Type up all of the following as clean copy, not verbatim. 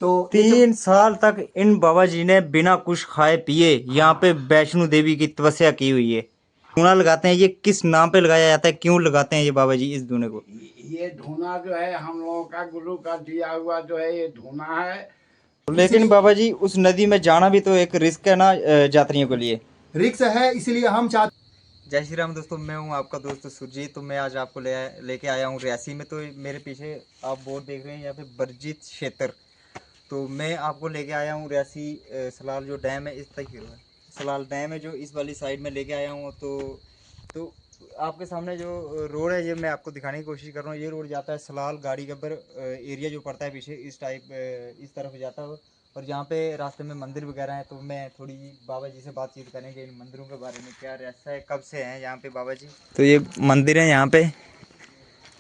तो 3 साल तक इन बाबा जी ने बिना कुछ खाए पिए यहाँ पे वैष्णो देवी की तपस्या की हुई है। धूना लगाते हैं, ये किस नाम पे लगाया जाता है, क्यों लगाते हैं ये बाबा जी इस धूने को? ये धूना जो है हम लोगों का गुरु का दिया हुआ जो है ये धूना है। लेकिन बाबा जी उस नदी में जाना भी तो एक रिस्क है ना यात्रियों के लिए। रिक्स है, इसलिए हम चाहते। जय श्री राम दोस्तों, मैं हूं आपका दोस्त सुरजीत। तो मैं आज आपको लेके आया हूं रियासी में। तो मेरे पीछे आप बोर्ड देख रहे हैं, यहाँ पे बर्जित क्षेत्र। तो मैं आपको लेके आया हूँ रियासी सलाल जो डैम है इस तक सलाल डैम है जो इस वाली साइड में लेके आया हूँ। तो आपके सामने जो रोड है ये मैं आपको दिखाने की कोशिश कर रहा हूँ। ये रोड जाता है सलाल गाड़ी गब्बर एरिया जो पड़ता है पीछे इस टाइप इस तरफ जाता है। और यहाँ पे रास्ते में मंदिर वगैरह हैं। तो मैं थोड़ी बाबा जी से बातचीत करेंगे इन मंदिरों के बारे में, क्या रहस्य है, कब से हैं यहाँ पे बाबा जी। तो ये मंदिर है यहाँ पे।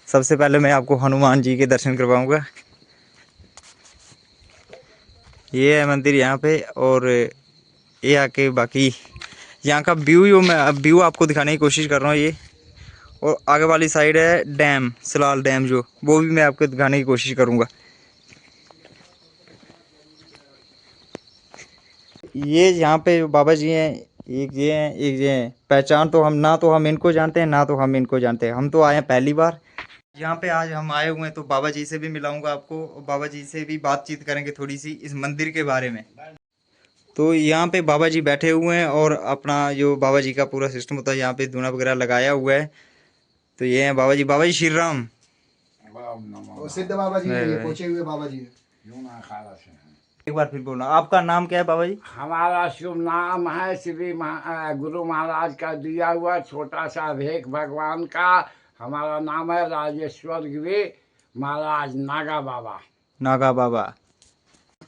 सबसे पहले मैं आपको हनुमान जी के दर्शन करवाऊँगा। ये है मंदिर यहाँ पे। और ये आके बाकी यहाँ का व्यू जो मैं व्यू आपको दिखाने की कोशिश कर रहा हूँ ये। और आगे वाली साइड है डैम, सलाल डैम जो, वो भी मैं आपको दिखाने की कोशिश करूँगा। ये यहाँ पे जो बाबा जी हैं, एक ये हैं एक ये हैं। पहचान तो हम इनको जानते हैं ना तो हम इनको जानते हैं। हम तो आए हैं पहली बार यहाँ पे। आज हम आए हुए हैं तो बाबा जी से भी मिलाऊंगा आपको, और बाबा जी से भी बातचीत करेंगे थोड़ी सी इस मंदिर के बारे में। तो यहाँ पे बाबा जी बैठे हुए हैं और अपना जो बाबा जी का पूरा सिस्टम होता है यहाँ पे धूना वगैरह लगाया हुआ है। तो ये है बाबा जी। बाबा जी श्री राम। वो सिद्ध बाबा जी है, ये पहुंचे हुए बाबा जी है। एक बार फिर बोलना, आपका नाम क्या है बाबा जी? हमारा शुभ नाम है श्री गुरु महाराज का दिया हुआ छोटा सा भेख भगवान का। हमारा नाम है राजेश्वर गिरी महाराज नागा बाबा। नागा बाबा।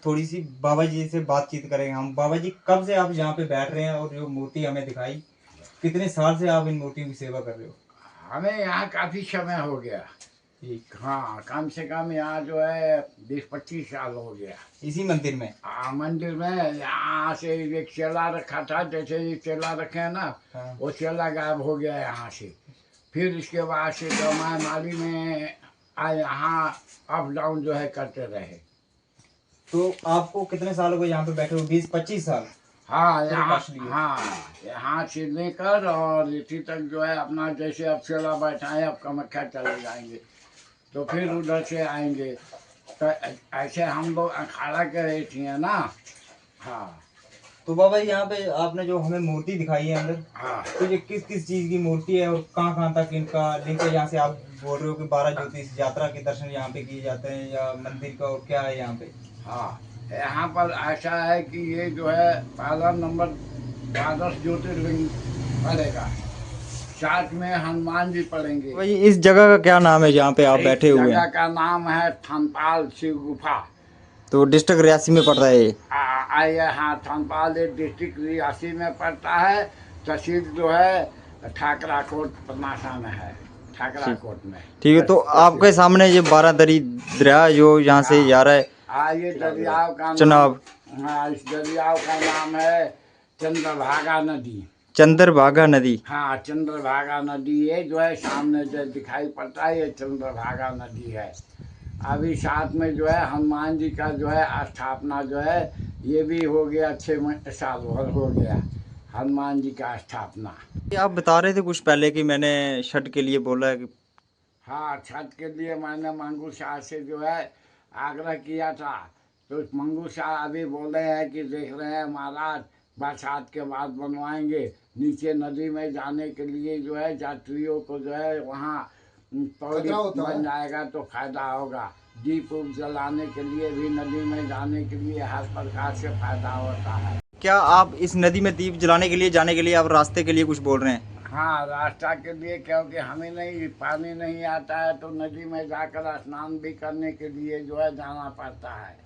थोड़ी सी बाबा जी से बातचीत करेंगे हम। बाबा जी कब से आप यहाँ पे बैठ रहे हैं और जो मूर्ति हमें दिखाई, कितने साल से आप इन मूर्तियों की सेवा कर रहे हो? हमें यहाँ काफी समय हो गया। ठीक। हाँ, कम से कम यहाँ जो है 20-25 साल हो गया इसी मंदिर में? मंदिर में। यहाँ से एक चेला रखा था, जैसे ये चेला रखे हैं ना। हाँ। वो चेला गायब हो गया यहाँ से। फिर इसके बाद से जो मैं माली में आए, यहाँ अप डाउन जो है करते रहे। तो आपको कितने साल हो गए यहाँ पे बैठे हो? 20-25 साल? हाँ, यहाँ से लेकर और इसी तक जो है अपना, जैसे अब चेला बैठाए अब कामाख्या चले जाएंगे तो फिर उधर से आएंगे। तो ऐसे हम लोग अखाड़ा के रहे थे ना। हाँ। तो बाबा जी यहाँ पे आपने जो हमें मूर्ति दिखाई है अंदर, हाँ। तो ये किस किस चीज की मूर्ति है और कहाँ कहाँ तक इनका लिंक है? यहाँ से आप बोल रहे हो कि 12 ज्योतिष यात्रा के दर्शन यहाँ पे किए जाते हैं, या मंदिर का और क्या है यहाँ पे? हाँ, यहाँ पर ऐसा है कि ये जो है पहला नंबर 12 ज्योतिर्लिंग पड़ेगा, साथ में हनुमान जी पड़ेंगे। भाई इस जगह का क्या नाम है जहाँ पे आप बैठे हुए हैं? जगह का नाम है थनपाल शिव गुफा। तो डिस्ट्रिक्ट रियासी में पड़ रहा है ये? हाँ, थनपाल डिस्ट्रिक्ट रियासी में पड़ता है। तहसील जो है ठाकरा कोट पनासा में है, ठाकरा कोट में। ठीक है। तो आपके सामने ये 12 दरिया जो यहाँ से जा रहा है, ये दरियाओं का चनाब। हाँ, इस दरियाओं का नाम है चंद्रभागा नदी। चंद्रभागा नदी। हाँ, चंद्रभागा नदी है जो है सामने जो दिखाई पड़ता है, ये चंद्रभागा नदी है। अभी साथ में जो है हनुमान जी का जो है स्थापना जो है ये भी हो गया, 6 साल भर हो गया हनुमान जी का स्थापना। आप बता रहे थे कुछ पहले कि मैंने छठ के लिए बोला है कि? हाँ, छठ के लिए मैंने मंगू शाह से जो है आग्रह किया था। तो मंगू शाह अभी बोल रहे हैं कि देख रहे हैं महाराज, बरसात के बाद बनवाएंगे। नीचे नदी में जाने के लिए जो है यात्रियों को जो है वहाँ पौड़ी बन जाएगा तो फायदा होगा। दीप उप जलाने के लिए भी नदी में जाने के लिए हर प्रकार से फायदा होता है। क्या आप इस नदी में दीप जलाने के लिए जाने के लिए आप रास्ते के लिए कुछ बोल रहे हैं? हाँ, रास्ता के लिए, क्योंकि हमें नहीं पानी नहीं आता है तो नदी में जाकर स्नान भी करने के लिए जो है जाना पड़ता है।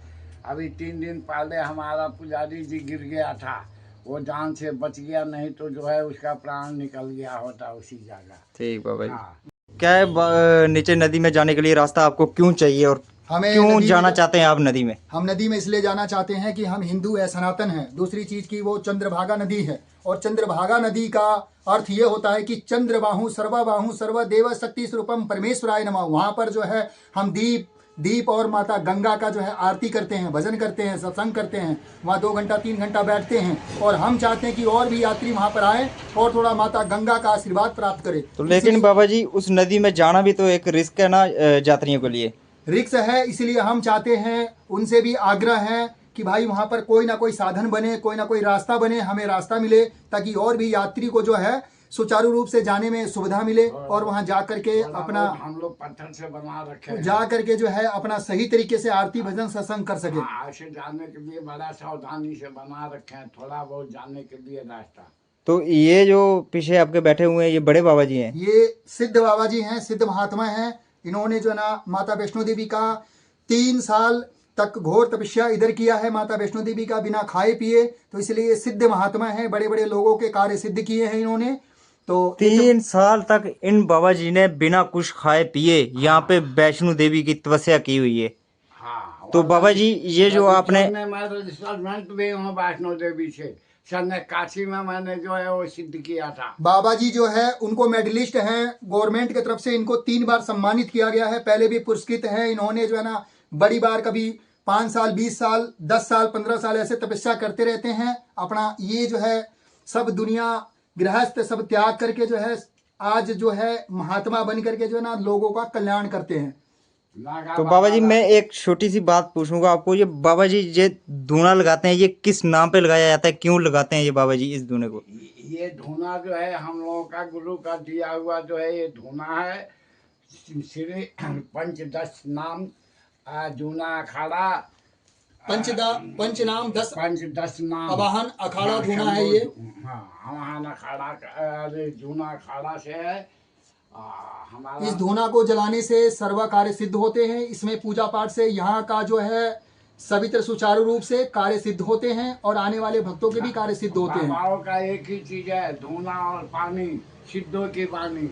अभी 3 दिन पहले हमारा पुजारी जी गिर गया था, वो जान से बच गया, नहीं तो जो है उसका प्राण निकल गया होता उसी जगह। ठीक बाबा जी। हाँ। क्या है नीचे नदी में जाने के लिए रास्ता आपको क्यों चाहिए और हमें क्यों जाना चाहते हैं आप नदी में? हम नदी में इसलिए जाना चाहते हैं कि हम हिंदू है, सनातन है। दूसरी चीज की वो चंद्रभागा नदी है, और चंद्रभागा नदी का अर्थ ये होता है कि चंद्रबाहु सर्वदेव शक्ति स्वरूपम परमेश्वराय नमः। वहाँ पर जो है हम दीप दीप और माता गंगा का जो है आरती करते हैं, भजन करते हैं, सत्संग करते हैं, वहाँ 2 घंटा 3 घंटा बैठते हैं। और हम चाहते हैं कि और भी यात्री वहाँ पर आए और थोड़ा माता गंगा का आशीर्वाद प्राप्त करें। तो लेकिन बाबा जी उस नदी में जाना भी तो एक रिस्क है ना यात्रियों के लिए। रिक्स है, इसलिए हम चाहते हैं, उनसे भी आग्रह है कि भाई वहाँ पर कोई ना कोई साधन बने, कोई ना कोई रास्ता बने, हमें रास्ता मिले, ताकि और भी यात्री को जो है सुचारू रूप से जाने में सुविधा मिले और वहाँ जा करके अपना हम लोग पत्थर से बना रखे हैं। जा करके जो है अपना सही तरीके से आरती भजन सत्संग कर सके। ऐसे जाने के लिए बड़ा सावधानी से बना रखे हैं, थोड़ा बहुत जाने के लिए रास्ता। तो ये जो पीछे आपके बैठे हुए हैं ये बड़े बाबा जी हैं? ये सिद्ध बाबा जी हैं, सिद्ध महात्मा हैं। इन्होंने जो है ना माता वैष्णो देवी का 3 साल तक घोर तपस्या इधर किया है, माता वैष्णो देवी का बिना खाए पिए। तो इसलिए ये सिद्ध महात्मा हैं, बड़े बड़े लोगों के कार्य सिद्ध किए हैं इन्होंने। तो 3 साल तक इन बाबा जी ने बिना कुछ खाए पिए यहाँ पे वैष्णो देवी की तपस्या की हुई है। हाँ, तो बाबा जी ये जो आपने मैं रजिस्टरमेंट भी हूँ वैष्णो देवी से, सन 81 में मैंने जो है वो सिद्ध किया था। बाबा जी जो है उनको मेडलिस्ट हैं, गवर्नमेंट की तरफ से इनको 3 बार सम्मानित किया गया है, पहले भी पुरस्कृत हैं। इन्होंने जो है ना बड़ी बार कभी 5 साल 20 साल 10 साल 15 साल ऐसे तपस्या करते रहते हैं। अपना ये जो है सब दुनिया गृहस्थ सब त्याग करके जो है आज जो है महात्मा बन करके जो है ना लोगों का कल्याण करते हैं। तो बाबा जी मैं एक छोटी सी बात पूछूंगा आपको, ये बाबा जी ये धूना लगाते हैं ये किस नाम पे लगाया जाता है, क्यों लगाते हैं ये बाबा जी इस धूने को? ये धूना जो है हम लोगों का गुरु का दिया हुआ जो है ये धूना है। श्री पंचदश नाम जूना अखाड़ा पंचनाम 10 पंचदश नाम अवाहन अखाड़ा धूना है ये। हाँ, अवाहन अखाड़ा अरे जूना अखाड़ा से है। हमारा इस धूना को जलाने से सर्व कार्य सिद्ध होते हैं। इसमें पूजा पाठ से यहाँ का जो है सवित्र सुचारू रूप से कार्य सिद्ध होते हैं और आने वाले भक्तों के भी कार्य सिद्ध होते हैं। बाबाओं का एक ही चीज है, धूना और पानी, सिद्धों की वाणी।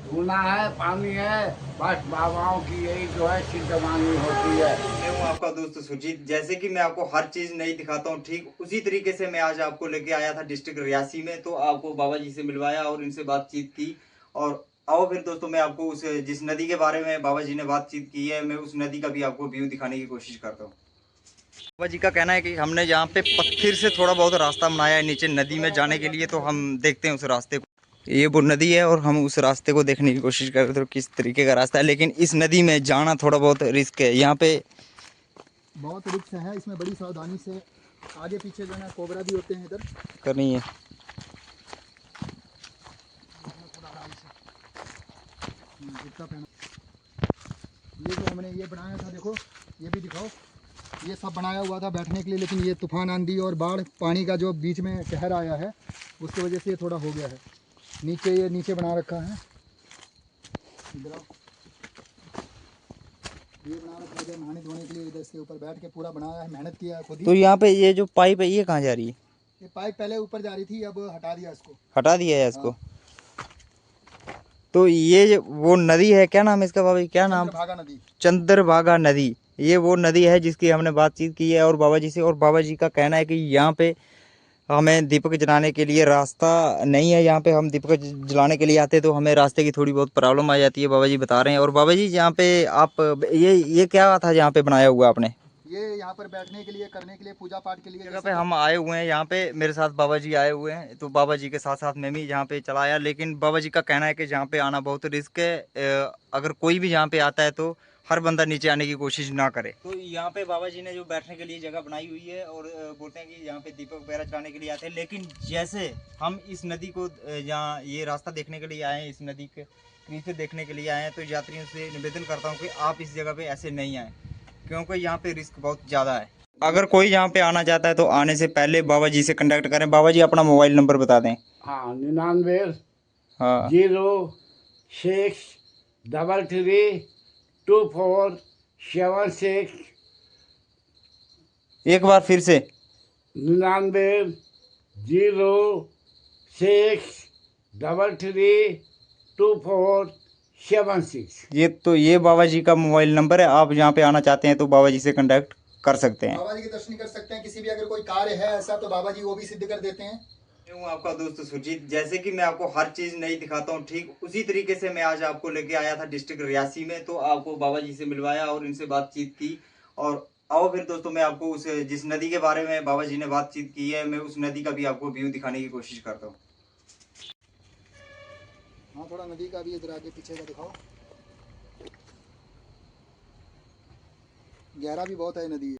धूना है, पानी है, बस बाबाओं की यही जो है सिद्ध वाणी होती है। मैं हूँ आपका दोस्त सुरजीत। जैसे कि मैं आपको हर चीज नहीं दिखाता हूँ, ठीक उसी तरीके से मैं आज आपको लेके आया था डिस्ट्रिक्ट रियासी में। तो आपको बाबा जी से मिलवाया और इनसे बातचीत की। और आओ फिर दोस्तों मैं आपको उस जिस नदी के बारे में बाबा जी ने बातचीत की है, मैं उस नदी का भी आपको व्यू दिखाने की कोशिश करता हूँ। बाबा जी का कहना है कि हमने यहाँ पे पत्थर से थोड़ा बहुत रास्ता बनाया है नीचे नदी में जाने के लिए। तो हम देखते हैं उस रास्ते को। ये वो नदी है और हम उस रास्ते को देखने की कोशिश कर रहे थे किस तरीके का रास्ता है। लेकिन इस नदी में जाना थोड़ा बहुत रिस्क है, यहाँ पे बहुत रिस्क है, इसमें बड़ी सावधानी से आगे पीछे जो है कोबरा भी होते हैं इधर करनी है। ये जो हमने ये बनाया था, देखो ये भी दिखाओ, ये सब बनाया हुआ था बैठने के लिए। लेकिन ये तूफान आंधी और बाढ़ पानी का जो बीच में कहर आया है उसकी वजह से ये थोड़ा हो गया है। ये नीचे बना रखा है, इधर आओ, ये बना रखा है नहाने धोने के लिए। इधर इसके ऊपर बैठ के पूरा बनाया है, मेहनत किया है खुद ही। तो यहाँ पे ये जो पाइप है ये कहाँ जा रही है? ये पाइप पहले ऊपर जा रही थी, अब हटा दिया इसको। हटा दिया है इसको। तो ये वो नदी है, क्या नाम है इसका बाबा जी, क्या नाम? चंद्रभागा नदी। चंद्रभागा नदी, ये वो नदी है जिसकी हमने बातचीत की है और बाबा जी से। और बाबा जी का कहना है कि यहाँ पे हमें दीपक जलाने के लिए रास्ता नहीं है। यहाँ पे हम दीपक जलाने के लिए आते हैं तो हमें रास्ते की थोड़ी बहुत प्रॉब्लम आ जाती है, बाबा जी बता रहे हैं। और बाबा जी यहाँ पे आप ये क्या था यहाँ पे बनाया हुआ आपने? ये यहाँ पर बैठने के लिए, करने के लिए, पूजा पाठ के लिए जगह पे हम आए हुए हैं। यहाँ पे मेरे साथ बाबा जी आए हुए हैं, तो बाबा जी के साथ साथ मैं भी यहाँ पे चला आया। लेकिन बाबा जी का कहना है कि यहाँ पे आना बहुत रिस्क है। अगर कोई भी यहाँ पे आता है तो हर बंदा नीचे आने की कोशिश ना करे। तो यहाँ पे बाबा जी ने जो बैठने के लिए जगह बनाई हुई है और बोलते हैं कि यहाँ पे दीपक वगैरह जलाने के लिए आते हैं। लेकिन जैसे हम इस नदी को यहाँ ये रास्ता देखने के लिए आए हैं, इस नदी के नीचे देखने के लिए आए हैं, तो यात्रियों से निवेदन करता हूँ कि आप इस जगह पे ऐसे नहीं आए, क्योंकि यहाँ पे रिस्क बहुत ज़्यादा है। अगर कोई यहाँ पे आना चाहता है तो आने से पहले बाबा जी से कांटेक्ट करें। बाबा जी अपना मोबाइल नंबर बता दें। हाँ, 99 हाँ 06 33 24 76। एक बार फिर से 99 06 33 24 76। ये बाबा जी का मोबाइल नंबर है। आप यहाँ पे आना चाहते हैं तो बाबा जी से कांटेक्ट कर सकते हैं। बाबा जी के दर्शन कर सकते हैं। किसी भी अगर कोई कार्य है ऐसा तो बाबा जी वो भी सिद्ध कर देते हैं। मैं हूँ आपका दोस्त सुरजीत। जैसे कि मैं आपको हर चीज़ नहीं दिखाता हूँ, ठीक उसी तरीके से मैं आज आपको लेके आया था डिस्ट्रिक्ट रियासी में। तो आपको बाबा जी से मिलवाया और इनसे बातचीत की। और आओ फिर दोस्तों, मैं आपको उस जिस नदी के बारे में बाबा जी ने बातचीत की है, मैं उस नदी का भी आपको व्यू दिखाने की कोशिश करता हूँ। हाँ, थोड़ा नदी का भी इधर आगे पीछे का दिखाओ। गहरा भी बहुत है नदी।